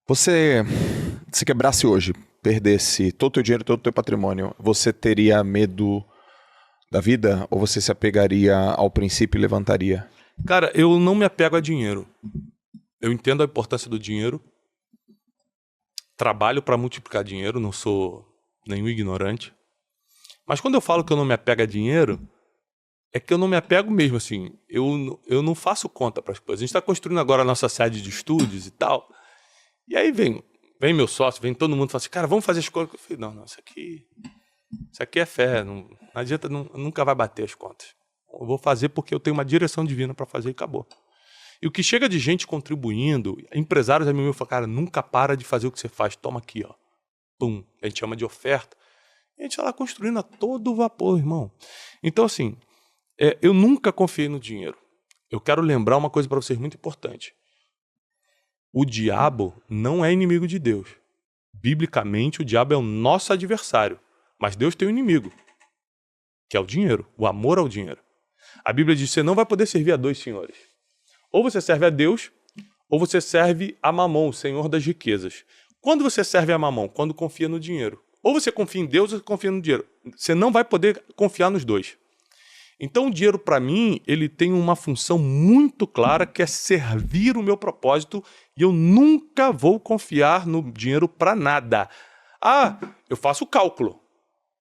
Você se quebrasse hoje, perdesse todo o teu dinheiro, todo o teu patrimônio, você teria medo da vida ou você se apegaria ao princípio e levantaria? Cara, eu não me apego a dinheiro. Eu entendo a importância do dinheiro. Trabalho para multiplicar dinheiro, não sou nenhum ignorante. Mas quando eu falo que eu não me apego a dinheiro, é que eu não me apego mesmo, assim. Eu não faço conta para as coisas. A gente está construindo agora a nossa sede de estúdios e tal. E aí vem meu sócio, vem todo mundo e fala assim, cara, vamos fazer as contas. Eu falei, não, isso aqui é fé. Não adianta, nunca vai bater as contas. Eu vou fazer porque eu tenho uma direção divina para fazer e acabou. E o que chega de gente contribuindo, empresários amigos meus falam, cara, nunca para de fazer o que você faz, toma aqui, ó. Pum, a gente chama de oferta. E a gente está lá construindo a todo vapor, irmão. Então, assim, eu nunca confiei no dinheiro. Eu quero lembrar uma coisa para vocês muito importante. O diabo não é inimigo de Deus. Biblicamente, o diabo é o nosso adversário. Mas Deus tem um inimigo, que é o dinheiro, o amor ao dinheiro. A Bíblia diz que você não vai poder servir a dois senhores. Ou você serve a Deus, ou você serve a Mamon, o senhor das riquezas. Quando você serve a Mamon? Quando confia no dinheiro. Ou você confia em Deus ou você confia no dinheiro. Você não vai poder confiar nos dois. Então o dinheiro, para mim, ele tem uma função muito clara, que é servir o meu propósito, e eu nunca vou confiar no dinheiro para nada. Ah, eu faço cálculo,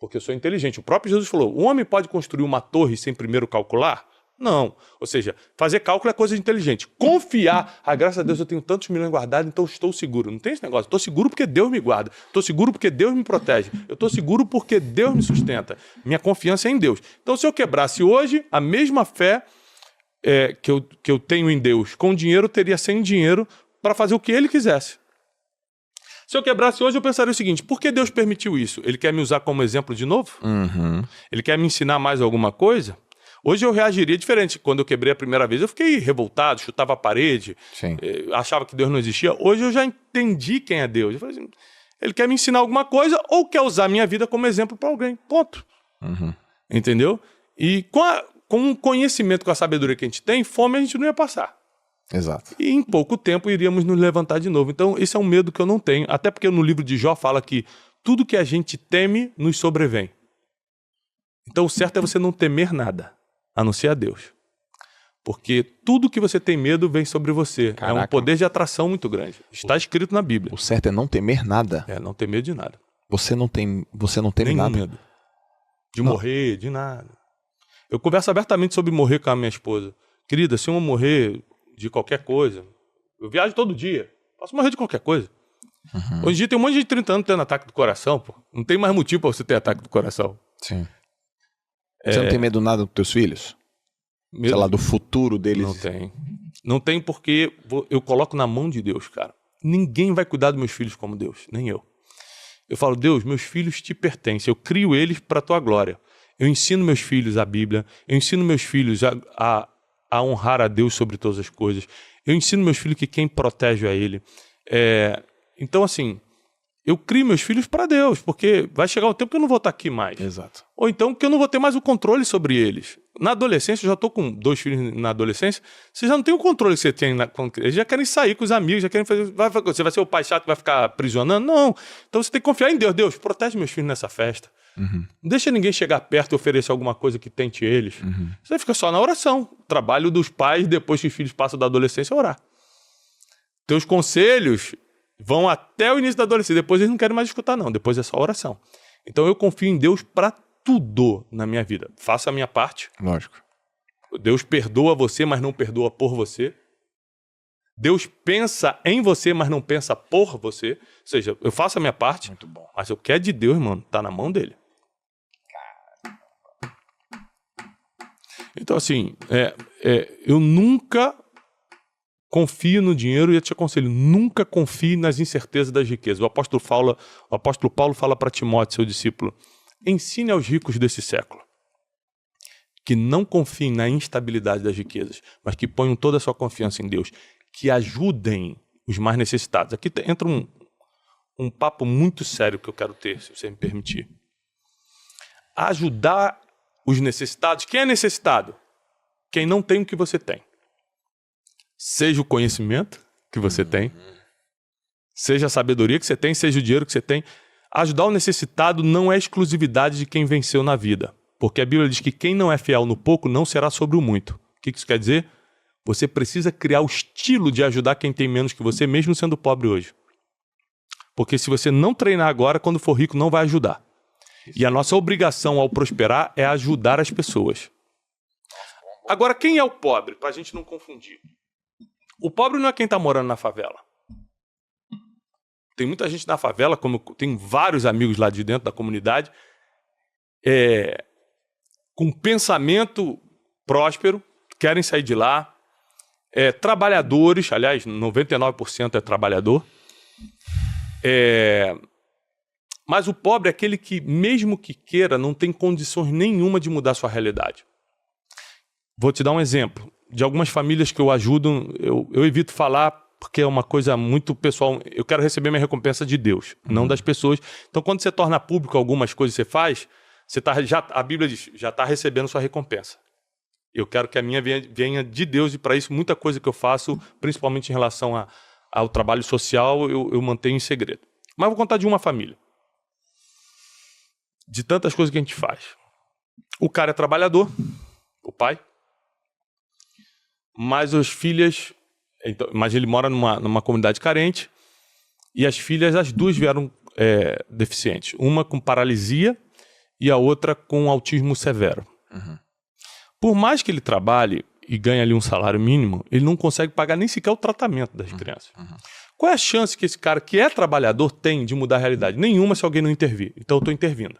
porque eu sou inteligente. O próprio Jesus falou, o homem pode construir uma torre sem primeiro calcular? Não. Ou seja, fazer cálculo é coisa inteligente. Confiar, graças a Deus eu tenho tantos milhões guardados, então estou seguro. Não tem esse negócio. Estou seguro porque Deus me guarda. Estou seguro porque Deus me protege. Eu estou seguro porque Deus me sustenta. Minha confiança é em Deus. Então, se eu quebrasse hoje, a mesma fé que eu tenho em Deus com dinheiro, eu teria sem dinheiro para fazer o que Ele quisesse. Se eu quebrasse hoje, eu pensaria o seguinte, por que Deus permitiu isso? Ele quer me usar como exemplo de novo? Uhum. Ele quer me ensinar mais alguma coisa? Hoje eu reagiria diferente. Quando eu quebrei a primeira vez, eu fiquei revoltado, chutava a parede, achava que Deus não existia. Hoje eu já entendi quem é Deus. Eu falei assim, ele quer me ensinar alguma coisa ou quer usar a minha vida como exemplo para alguém. Ponto. Uhum. Entendeu? E com o conhecimento, com a sabedoria que a gente tem, fome a gente não ia passar. Exato. E em pouco tempo iríamos nos levantar de novo. Então esse é um medo que eu não tenho. Até porque no livro de Jó fala que tudo que a gente teme nos sobrevém. Então o certo é você não temer nada, a não ser a Deus. Porque tudo que você tem medo vem sobre você. Caraca. É um poder de atração muito grande. Está escrito na Bíblia. O certo é não temer nada. Não ter medo de nada. Você não teme Nenhum nada? medo. De morrer, de nada. Eu converso abertamente sobre morrer com a minha esposa. Querida, se eu morrer de qualquer coisa, eu viajo todo dia. Posso morrer de qualquer coisa. Uhum. Hoje em dia tem um monte de gente de 30 anos tendo ataque do coração, pô. Não tem mais motivo para você ter ataque do coração. Sim. Você não tem medo nada dos teus filhos? Medo... Sei lá, do futuro deles? Não tem. Não tem porque eu coloco na mão de Deus, cara. Ninguém vai cuidar dos meus filhos como Deus, nem eu. Eu falo, Deus, meus filhos te pertencem. Eu crio eles para a tua glória. Eu ensino meus filhos a Bíblia. Eu ensino meus filhos a honrar a Deus sobre todas as coisas. Eu ensino meus filhos que quem protege é Ele. Então, assim, eu crio meus filhos para Deus, porque vai chegar um tempo que eu não vou estar aqui mais. Exato. Ou então que eu não vou ter mais o controle sobre eles. Na adolescência, eu já estou com 2 filhos na adolescência, você já não tem o controle que você tem. Eles já querem sair com os amigos, já querem fazer... Você vai ser o pai chato que vai ficar aprisionando? Não. Então você tem que confiar em Deus. Deus, protege meus filhos nessa festa. Uhum. Não deixa ninguém chegar perto e oferecer alguma coisa que tente eles. Uhum. Você fica só na oração. O trabalho dos pais, depois que os filhos passam da adolescência, é orar. Teus conselhos vão até o início da adolescência. Depois eles não querem mais escutar, não. Depois é só oração. Então eu confio em Deus para tudo na minha vida. Faça a minha parte. Lógico. Deus perdoa você, mas não perdoa por você. Deus pensa em você, mas não pensa por você. Ou seja, eu faço a minha parte. Muito bom. Mas o que é de Deus, mano, tá na mão dele. Então, assim, eu nunca confio no dinheiro e eu te aconselho, nunca confie nas incertezas das riquezas. O apóstolo Paulo fala para Timóteo, seu discípulo, ensine aos ricos desse século que não confiem na instabilidade das riquezas, mas que ponham toda a sua confiança em Deus, que ajudem os mais necessitados. Aqui entra um papo muito sério que eu quero ter, se você me permitir. Ajudar os necessitados. Quem é necessitado? Quem não tem o que você tem. Seja o conhecimento que você tem, Seja a sabedoria que você tem, seja o dinheiro que você tem. Ajudar o necessitado não é exclusividade de quem venceu na vida. Porque a Bíblia diz que quem não é fiel no pouco não será sobre o muito. O que isso quer dizer? Você precisa criar o estilo de ajudar quem tem menos que você, mesmo sendo pobre hoje. Porque se você não treinar agora, quando for rico, não vai ajudar. E a nossa obrigação ao prosperar é ajudar as pessoas. Agora, quem é o pobre? Para a gente não confundir. O pobre não é quem está morando na favela. Tem muita gente na favela, como tem vários amigos lá de dentro da comunidade, com pensamento próspero, querem sair de lá, trabalhadores, aliás, 99% é trabalhador, mas o pobre é aquele que, mesmo que queira, não tem condições nenhuma de mudar sua realidade. Vou te dar um exemplo. De algumas famílias que eu ajudo, eu evito falar porque é uma coisa muito pessoal. Eu quero receber minha recompensa de Deus, não das pessoas. Então, quando você torna público algumas coisas que você faz, a Bíblia diz, já está recebendo sua recompensa. Eu quero que a minha venha de Deus, e para isso, muita coisa que eu faço, principalmente em relação ao trabalho social, eu mantenho em segredo. Mas vou contar de uma família. De tantas coisas que a gente faz. O cara é trabalhador, o pai, mas as filhas... Então, mas ele mora numa comunidade carente, e as filhas, as duas vieram deficientes. Uma com paralisia e a outra com autismo severo. Uhum. Por mais que ele trabalhe e ganhe ali um salário mínimo, ele não consegue pagar nem sequer o tratamento das crianças. Uhum. Qual é a chance que esse cara que é trabalhador tem de mudar a realidade? Nenhuma, se alguém não intervir. Então eu estou intervindo.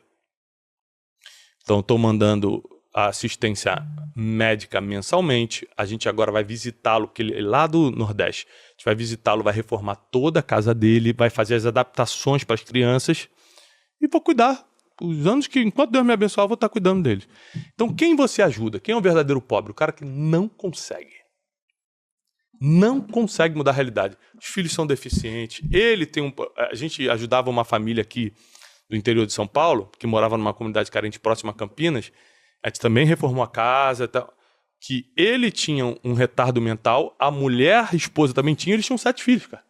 Então eu estou mandando a assistência médica mensalmente. A gente agora vai visitá-lo, porque ele é lá do Nordeste. A gente vai visitá-lo, vai reformar toda a casa dele, vai fazer as adaptações para as crianças e vou cuidar. Os anos que, enquanto Deus me abençoar, eu vou estar cuidando deles. Então, quem você ajuda? Quem é o verdadeiro pobre? O cara que não consegue. Não consegue mudar a realidade. Os filhos são deficientes. A gente ajudava uma família aqui do interior de São Paulo, que morava numa comunidade carente próxima a Campinas. A gente também reformou a casa e tal. Que ele tinha um retardo mental, a mulher, a esposa também tinha, eles tinham 7 filhos, cara.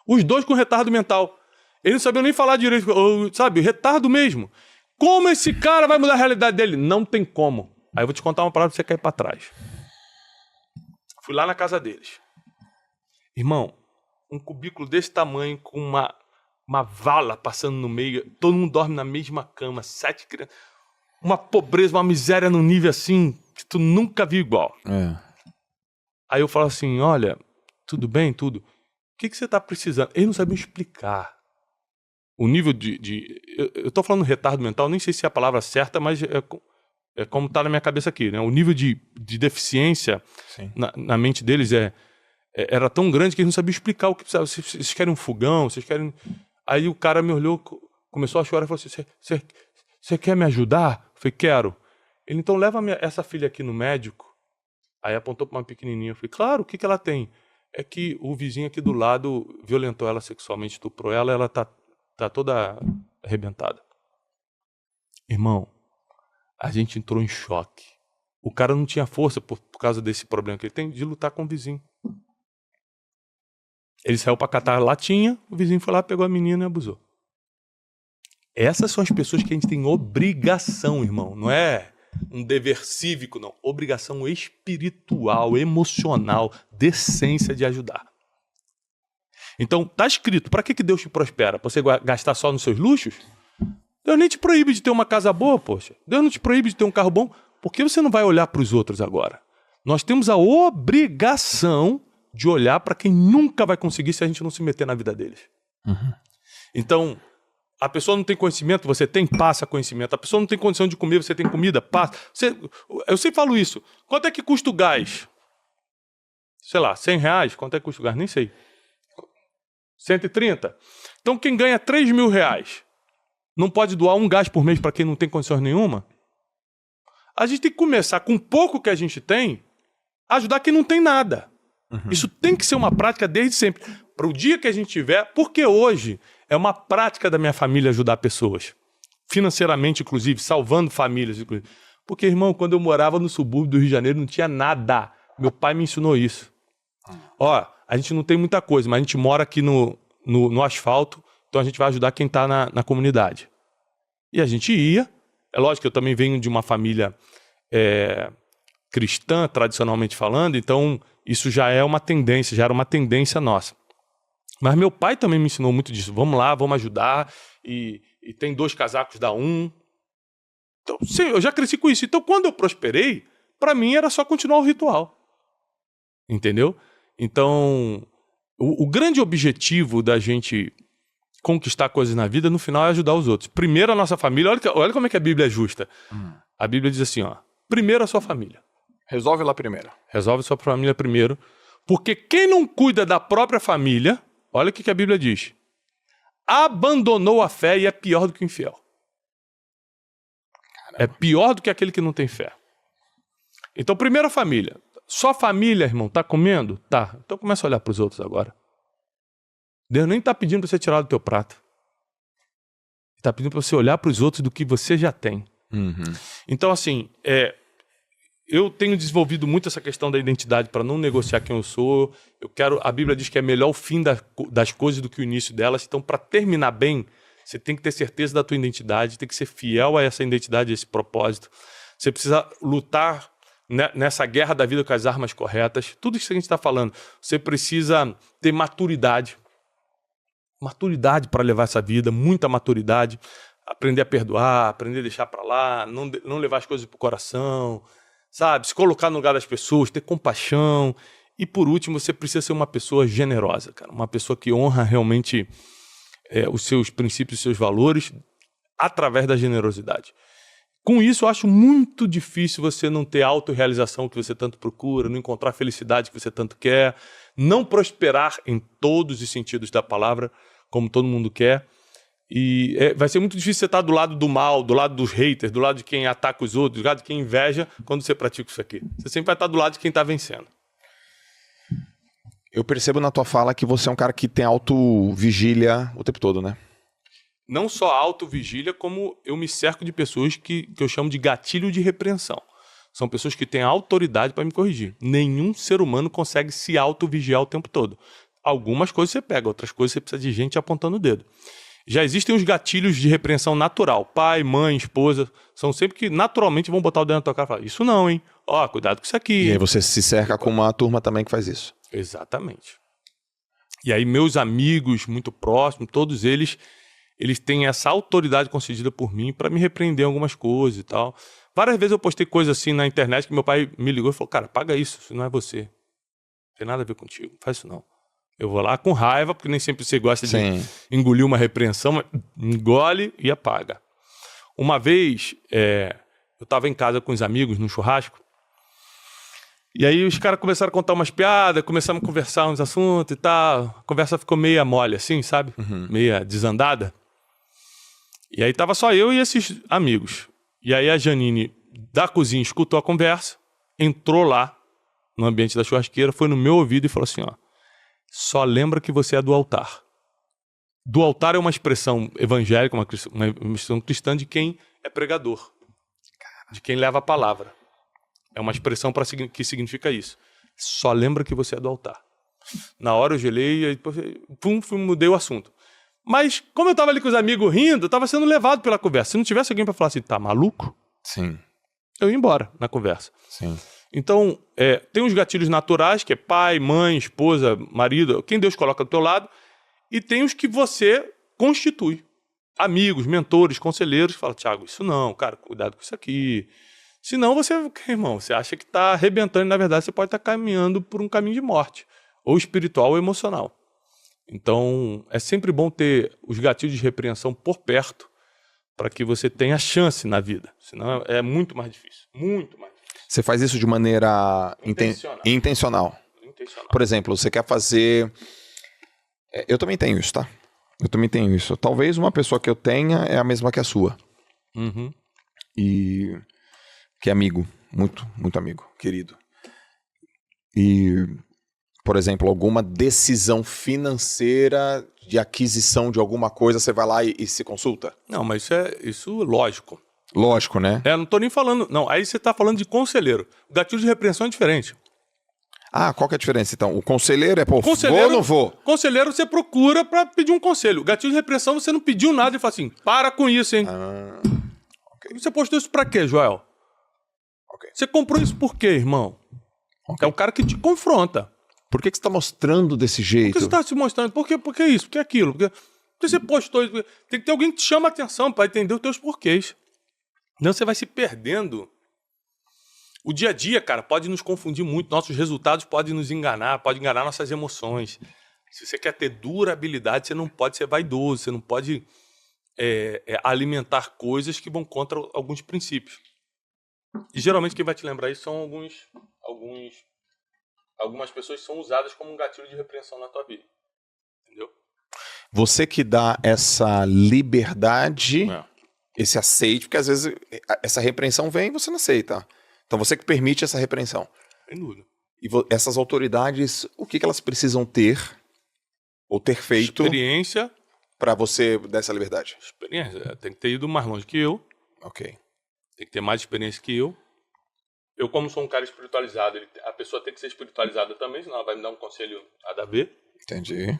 Os dois com retardo mental. Eles não sabiam nem falar direito, sabe? Retardo mesmo. Como esse cara vai mudar a realidade dele? Não tem como. Aí eu vou te contar uma palavra pra você cair pra trás. Fui lá na casa deles. Irmão, um cubículo desse tamanho, com uma vala passando no meio, todo mundo dorme na mesma cama, 7 crianças. Uma pobreza, uma miséria num nível assim, que tu nunca viu igual. Aí eu falo assim, olha, tudo bem, tudo. O que você tá precisando? Eles não sabiam explicar. O nível eu tô falando retardo mental, nem sei se é a palavra certa, mas é como tá na minha cabeça aqui, né? O nível de deficiência na mente deles era tão grande que eles não sabiam explicar o que precisava. Vocês querem um fogão? Vocês querem... Aí o cara me olhou, começou a chorar e falou assim, você quer me ajudar? Eu falei, quero. Ele, então leva essa filha aqui no médico. Aí apontou para uma pequenininha. Eu falei, claro, o que ela tem? É que o vizinho aqui do lado violentou ela sexualmente, estuprou ela tá toda arrebentada. Irmão, a gente entrou em choque. O cara não tinha força por causa desse problema que ele tem de lutar com o vizinho. Ele saiu para catar a latinha, o vizinho foi lá, pegou a menina e abusou. Essas são as pessoas que a gente tem obrigação, irmão. Não é um dever cívico, não. Obrigação espiritual, emocional, decência de ajudar. Então, tá escrito, para que Deus te prospera? Para você gastar só nos seus luxos? Deus nem te proíbe de ter uma casa boa, poxa. Deus não te proíbe de ter um carro bom. Por que você não vai olhar para os outros agora? Nós temos a obrigação de olhar para quem nunca vai conseguir se a gente não se meter na vida deles. Uhum. Então, a pessoa não tem conhecimento, você tem, passa conhecimento. A pessoa não tem condição de comer, você tem comida, passa. Eu sempre falo isso. Quanto é que custa o gás? Sei lá, R$100? Quanto é que custa o gás? Nem sei. 130? Então quem ganha R$3.000 não pode doar um gás por mês para quem não tem condições nenhuma? A gente tem que começar com pouco que a gente tem, ajudar quem não tem nada. Uhum. Isso tem que ser uma prática desde sempre. Para o dia que a gente tiver, porque hoje é uma prática da minha família ajudar pessoas. Financeiramente, inclusive, salvando famílias. Inclusive. Porque, irmão, quando eu morava no subúrbio do Rio de Janeiro, não tinha nada. Meu pai me ensinou isso. Ó, a gente não tem muita coisa, mas a gente mora aqui no asfalto, então a gente vai ajudar quem está na comunidade. E a gente ia. É lógico que eu também venho de uma família cristã, tradicionalmente falando, então isso já era uma tendência nossa. Mas meu pai também me ensinou muito disso. Vamos lá, vamos ajudar, e tem 2 casacos, dá um. Então, sim, eu já cresci com isso. Então, quando eu prosperei, para mim era só continuar o ritual. Entendeu? Então, o grande objetivo da gente conquistar coisas na vida, no final, é ajudar os outros. Primeiro a nossa família. Olha como é que a Bíblia é justa. A Bíblia diz assim, ó. Primeiro a sua família. Resolve lá primeiro. Resolve sua família primeiro. Porque quem não cuida da própria família, olha o que a Bíblia diz. Abandonou a fé e é pior do que o infiel. Caramba. É pior do que aquele que não tem fé. Então, primeiro a família. Sua família, irmão, tá comendo? Tá. Então começa a olhar para os outros agora. Deus nem tá pedindo para você tirar do teu prato. Ele tá pedindo para você olhar para os outros do que você já tem. Então, assim, eu tenho desenvolvido muito essa questão da identidade para não negociar quem eu sou. A Bíblia diz que é melhor o fim das coisas do que o início delas. Então, para terminar bem, você tem que ter certeza da tua identidade, tem que ser fiel a essa identidade, a esse propósito. Você precisa lutar nessa guerra da vida com as armas corretas. Tudo isso que a gente está falando. Você precisa ter maturidade. Maturidade para levar essa vida, muita maturidade. Aprender a perdoar, aprender a deixar para lá, não levar as coisas para o coração, sabe? Se colocar no lugar das pessoas, ter compaixão. E por último, você precisa ser uma pessoa generosa, cara. Uma pessoa que honra realmente os seus princípios, os seus valores através da generosidade. Com isso, eu acho muito difícil você não ter a autorrealização que você tanto procura, não encontrar a felicidade que você tanto quer, não prosperar em todos os sentidos da palavra, como todo mundo quer. E vai ser muito difícil você estar do lado do mal, do lado dos haters, do lado de quem ataca os outros, do lado de quem inveja, quando você pratica isso aqui. Você sempre vai estar do lado de quem está vencendo. Eu percebo na tua fala que você é um cara que tem auto-vigília o tempo todo, né? Não só auto-vigília, como eu me cerco de pessoas que eu chamo de gatilho de repreensão. São pessoas que têm autoridade para me corrigir. Nenhum ser humano consegue se auto-vigiar o tempo todo. Algumas coisas você pega, outras coisas você precisa de gente apontando o dedo. Já existem os gatilhos de repreensão natural. Pai, mãe, esposa, são sempre que naturalmente vão botar o dedo na tua cara e falar, isso não, hein? Ó, cuidado com isso aqui. E aí você se cerca com uma turma também que faz isso. Exatamente. E aí meus amigos muito próximos, todos eles têm essa autoridade concedida por mim para me repreender algumas coisas e tal. Várias vezes eu postei coisas assim na internet que meu pai me ligou e falou, cara, paga isso não é você. Não tem nada a ver contigo, não faz isso não. Eu vou lá com raiva, porque nem sempre você gosta de engolir uma repreensão, mas engole e apaga. Uma vez, eu estava em casa com os amigos, num churrasco, e aí os caras começaram a contar umas piadas, começamos a conversar uns assuntos e tal. A conversa ficou meia mole, assim, sabe? Meia desandada. E aí tava só eu e esses amigos. E aí a Janine, da cozinha, escutou a conversa, entrou lá, no ambiente da churrasqueira, foi no meu ouvido e falou assim, ó, só lembra que você é do altar. Do altar é uma expressão evangélica, uma expressão cristã de quem é pregador, de quem leva a palavra. É uma expressão que significa isso. Só lembra que você é do altar. Na hora eu gelei e depois, mudei o assunto. Mas como eu estava ali com os amigos rindo, eu estava sendo levado pela conversa. Se não tivesse alguém para falar assim, tá maluco? Sim. Eu ia embora na conversa. Sim. Então, tem os gatilhos naturais, que é pai, mãe, esposa, marido, quem Deus coloca do teu lado, e tem os que você constitui. Amigos, mentores, conselheiros, que falam, Thiago, isso não, cara, cuidado com isso aqui. Senão você, irmão, você acha que está arrebentando e na verdade você pode estar caminhando por um caminho de morte, ou espiritual ou emocional. Então, é sempre bom ter os gatilhos de repreensão por perto, para que você tenha chance na vida. Senão é muito mais difícil, muito mais difícil. Você faz isso de maneira intencional. Por exemplo, você quer fazer... Eu também tenho isso, tá? Eu também tenho isso. Talvez uma pessoa que eu tenha é a mesma que a sua. E... que é amigo. Muito, muito amigo. Querido. E... por exemplo, alguma decisão financeira de aquisição de alguma coisa, você vai lá e se consulta? Não, mas isso é lógico. Lógico, né? Não tô nem falando... Não, aí você tá falando de conselheiro. O gatilho de repreensão é diferente. Ah, qual que é a diferença, então? O conselheiro é, pô, Conselheiro, vou ou não vou? Conselheiro você procura pra pedir um conselho. Gatilho de repressão você não pediu nada e fala assim, para com isso, hein? Ok. Você postou isso pra quê, Joel? Ok. Você comprou isso por quê, irmão? É o cara que te confronta. Por que você está mostrando desse Por jeito? que você tá se mostrando? Por que isso? Por que aquilo? Por que você postou isso? Tem que ter alguém que te chama a atenção pra entender os teus porquês. Não, você vai se perdendo. O dia a dia, cara, pode nos confundir muito. Nossos resultados podem nos enganar, pode enganar nossas emoções. Se você quer ter durabilidade, você não pode ser vaidoso, você não pode alimentar coisas que vão contra alguns princípios. E geralmente quem vai te lembrar isso são algumas pessoas que são usadas como um gatilho de repreensão na tua vida. Entendeu? Você que dá essa liberdade, É. esse aceite, porque às vezes essa repreensão vem e você não aceita. Então você que permite essa repreensão. Sem dúvida. E essas autoridades, o que elas precisam ter ou ter feito Experiência. para você dar essa liberdade? Experiência. Tem que ter ido mais longe que eu. Ok. Tem que ter mais experiência que eu. Eu, como sou um cara espiritualizado, a pessoa tem que ser espiritualizada também, senão ela vai me dar um conselho nada a ver. Entendi.